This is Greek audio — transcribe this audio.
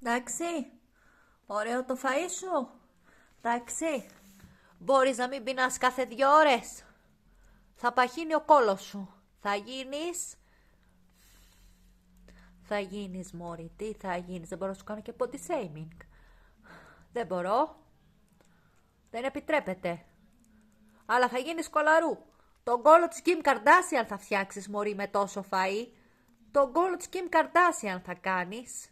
Εντάξει, ωραίο το φαΐ σου. Εντάξει, μπορείς να μην πεινάς κάθε 2 ώρες. Θα παχύνει ο κόλος σου. Θα γίνεις μωρή, τι θα γίνεις, δεν μπορώ να σου κάνω και body shaming. Δεν μπορώ, δεν επιτρέπεται. Αλλά θα γίνεις κολαρού. Τον κόλο της Kim Kardashian θα φτιάξεις μωρή με τόσο φαΐ. Τον κόλο της Kim Kardashian θα κάνεις.